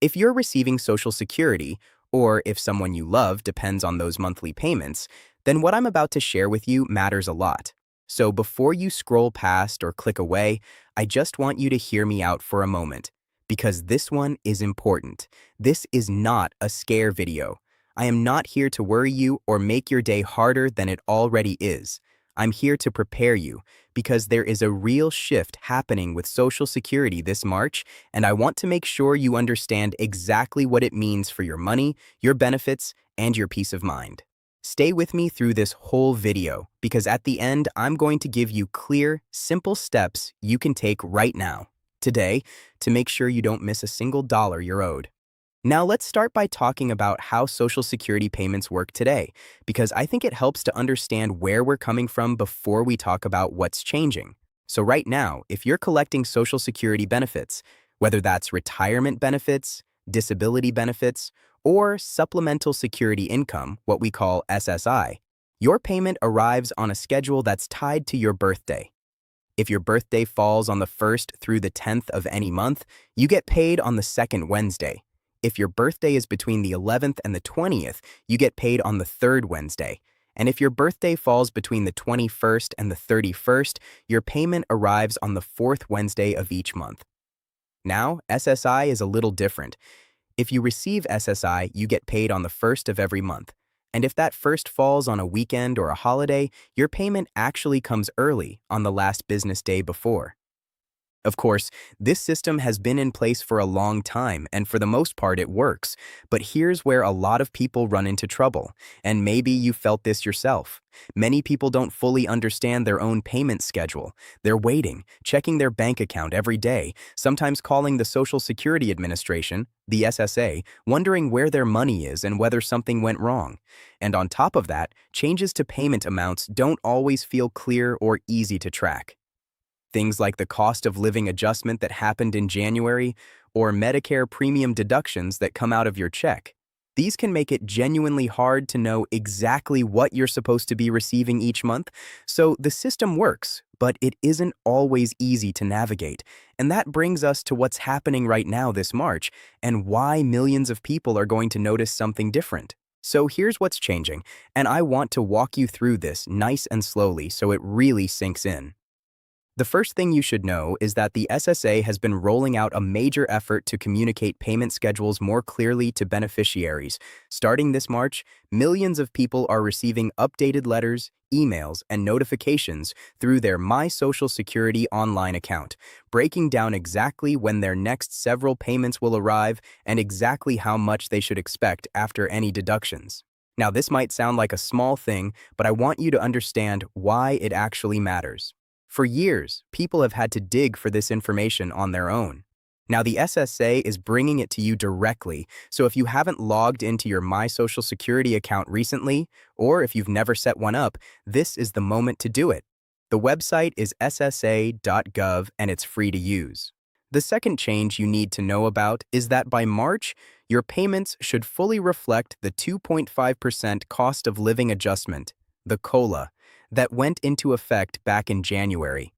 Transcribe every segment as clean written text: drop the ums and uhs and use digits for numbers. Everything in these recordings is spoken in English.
If you're receiving Social Security, or if someone you love depends on those monthly payments, then what I'm about to share with you matters a lot. So before you scroll past or click away, I just want you to hear me out for a moment, because this one is important. This is not a scare video. I am not here to worry you or make your day harder than it already is. I'm here to prepare you, because there is a real shift happening with Social Security this March, and I want to make sure you understand exactly what it means for your money, your benefits, and your peace of mind. Stay with me through this whole video, because at the end, I'm going to give you clear, simple steps you can take right now, today, to make sure you don't miss a single dollar you're owed. Now let's start by talking about how Social Security payments work today, because I think it helps to understand where we're coming from before we talk about what's changing. So right now, if you're collecting Social Security benefits, whether that's retirement benefits, disability benefits, or supplemental security income, what we call SSI, your payment arrives on a schedule that's tied to your birthday. If your birthday falls on the 1st through the 10th of any month, you get paid on the second Wednesday. If your birthday is between the 11th and the 20th, you get paid on the third Wednesday. And if your birthday falls between the 21st and the 31st, your payment arrives on the fourth Wednesday of each month. Now, SSI is a little different. If you receive SSI, you get paid on the first of every month. And if that first falls on a weekend or a holiday, your payment actually comes early on the last business day before. Of course, this system has been in place for a long time, and for the most part it works. But here's where a lot of people run into trouble, and maybe you felt this yourself. Many people don't fully understand their own payment schedule. They're waiting, checking their bank account every day, sometimes calling the Social Security Administration, the SSA, wondering where their money is and whether something went wrong. And on top of that, changes to payment amounts don't always feel clear or easy to track. Things like the cost of living adjustment that happened in January or Medicare premium deductions that come out of your check. These can make it genuinely hard to know exactly what you're supposed to be receiving each month. So the system works, but it isn't always easy to navigate. And that brings us to what's happening right now this March and why millions of people are going to notice something different. So here's what's changing, and I want to walk you through this nice and slowly so it really sinks in. The first thing you should know is that the SSA has been rolling out a major effort to communicate payment schedules more clearly to beneficiaries. Starting this March, millions of people are receiving updated letters, emails, and notifications through their My Social Security online account, breaking down exactly when their next several payments will arrive and exactly how much they should expect after any deductions. Now, this might sound like a small thing, but I want you to understand why it actually matters. For years, people have had to dig for this information on their own. Now, the SSA is bringing it to you directly, so if you haven't logged into your My Social Security account recently, or if you've never set one up, this is the moment to do it. The website is ssa.gov and it's free to use. The second change you need to know about is that by March, your payments should fully reflect the 2.5% cost of living adjustment, the COLA, that went into effect back in January.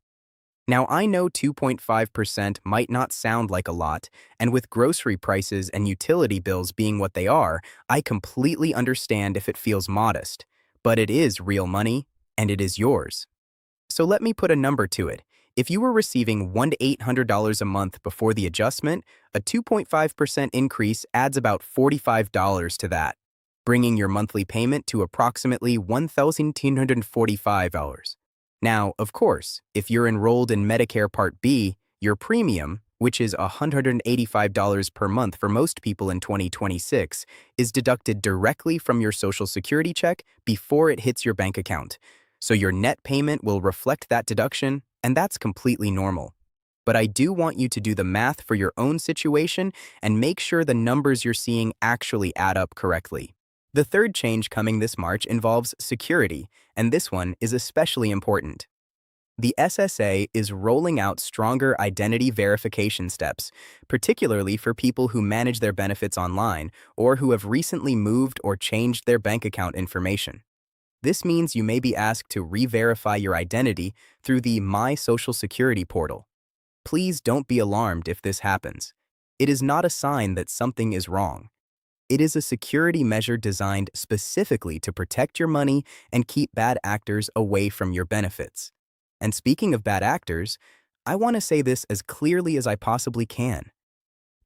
Now, I know 2.5% might not sound like a lot, and with grocery prices and utility bills being what they are, I completely understand if it feels modest. But it is real money, and it is yours. So let me put a number to it. If you were receiving $100 to $800 a month before the adjustment, a 2.5% increase adds about $45 to that, bringing your monthly payment to approximately $1,245. Now, of course, if you're enrolled in Medicare Part B, your premium, which is $185 per month for most people in 2026, is deducted directly from your Social Security check before it hits your bank account. So your net payment will reflect that deduction, and that's completely normal. But I do want you to do the math for your own situation and make sure the numbers you're seeing actually add up correctly. The third change coming this March involves security, and this one is especially important. The SSA is rolling out stronger identity verification steps, particularly for people who manage their benefits online or who have recently moved or changed their bank account information. This means you may be asked to re-verify your identity through the My Social Security portal. Please don't be alarmed if this happens. It is not a sign that something is wrong. It is a security measure designed specifically to protect your money and keep bad actors away from your benefits. And speaking of bad actors, I want to say this as clearly as I possibly can.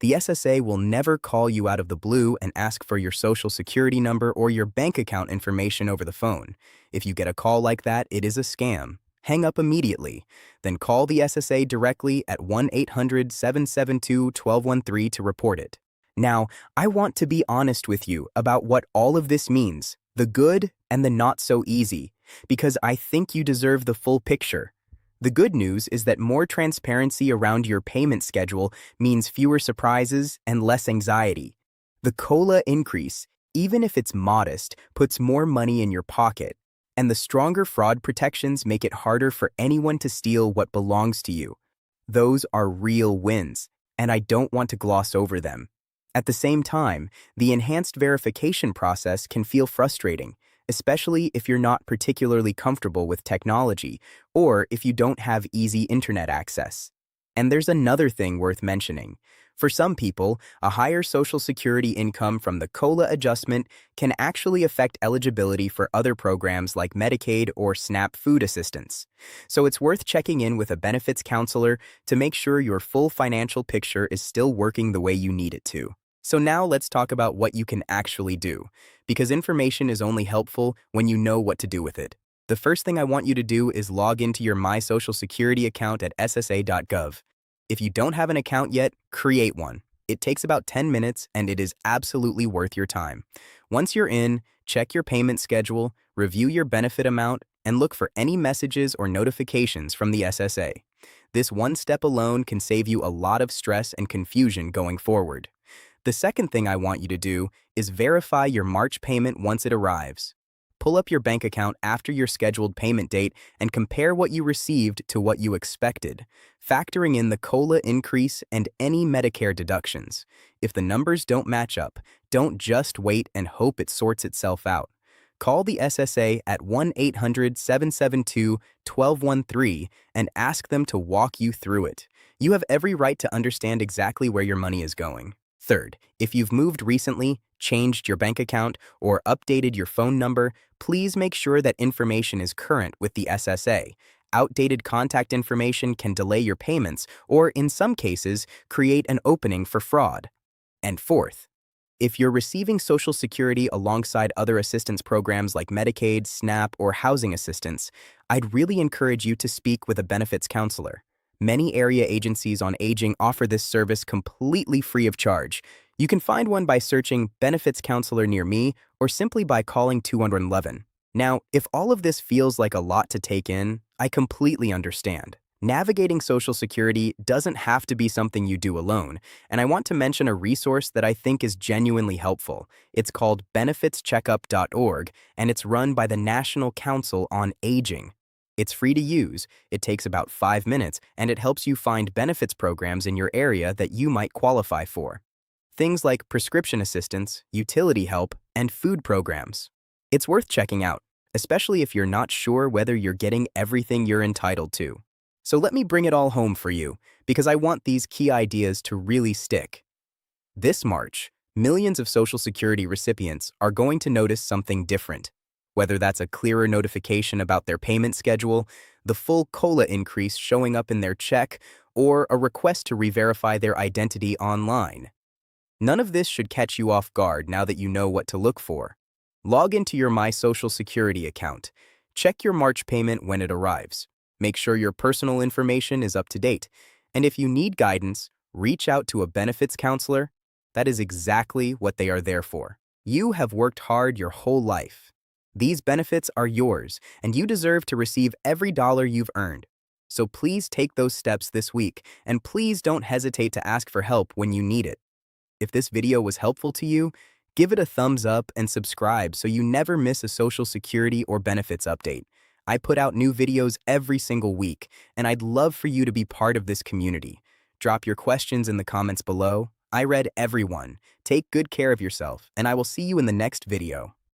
The SSA will never call you out of the blue and ask for your social security number or your bank account information over the phone. If you get a call like that, it is a scam. Hang up immediately. Then call the SSA directly at 1-800-772-1213 to report it. Now, I want to be honest with you about what all of this means, the good and the not so easy, because I think you deserve the full picture. The good news is that more transparency around your payment schedule means fewer surprises and less anxiety. The COLA increase, even if it's modest, puts more money in your pocket, and the stronger fraud protections make it harder for anyone to steal what belongs to you. Those are real wins, and I don't want to gloss over them. At the same time, the enhanced verification process can feel frustrating, especially if you're not particularly comfortable with technology or if you don't have easy internet access. And there's another thing worth mentioning. For some people, a higher Social Security income from the COLA adjustment can actually affect eligibility for other programs like Medicaid or SNAP food assistance. So it's worth checking in with a benefits counselor to make sure your full financial picture is still working the way you need it to. So now let's talk about what you can actually do, because information is only helpful when you know what to do with it. The first thing I want you to do is log into your My Social Security account at SSA.gov. If you don't have an account yet, create one. It takes about 10 minutes and it is absolutely worth your time. Once you're in, check your payment schedule, review your benefit amount, and look for any messages or notifications from the SSA. This one step alone can save you a lot of stress and confusion going forward. The second thing I want you to do is verify your March payment once it arrives. Pull up your bank account after your scheduled payment date and compare what you received to what you expected, factoring in the COLA increase and any Medicare deductions. If the numbers don't match up, don't just wait and hope it sorts itself out. Call the SSA at 1-800-772-1213 and ask them to walk you through it. You have every right to understand exactly where your money is going. Third, if you've moved recently, changed your bank account, or updated your phone number, please make sure that information is current with the SSA. Outdated contact information can delay your payments or, in some cases, create an opening for fraud. And fourth, if you're receiving Social Security alongside other assistance programs like Medicaid, SNAP, or housing assistance, I'd really encourage you to speak with a benefits counselor. Many area agencies on aging offer this service completely free of charge. You can find one by searching Benefits Counselor near me or simply by calling 211. Now, if all of this feels like a lot to take in, I completely understand. Navigating Social Security doesn't have to be something you do alone, and I want to mention a resource that I think is genuinely helpful. It's called benefitscheckup.org, and it's run by the National Council on Aging. It's free to use, it takes about 5 minutes, and it helps you find benefits programs in your area that you might qualify for. Things like prescription assistance, utility help, and food programs. It's worth checking out, especially if you're not sure whether you're getting everything you're entitled to. So let me bring it all home for you, because I want these key ideas to really stick. This March, millions of Social Security recipients are going to notice something different. Whether that's a clearer notification about their payment schedule, the full COLA increase showing up in their check, or a request to re-verify their identity online. None of this should catch you off guard now that you know what to look for. Log into your My Social Security account. Check your March payment when it arrives. Make sure your personal information is up to date. And if you need guidance, reach out to a benefits counselor. That is exactly what they are there for. You have worked hard your whole life. These benefits are yours, and you deserve to receive every dollar you've earned. So please take those steps this week, and please don't hesitate to ask for help when you need it. If this video was helpful to you, give it a thumbs up and subscribe so you never miss a Social Security or benefits update. I put out new videos every single week, and I'd love for you to be part of this community. Drop your questions in the comments below. I read every one. Take good care of yourself, and I will see you in the next video.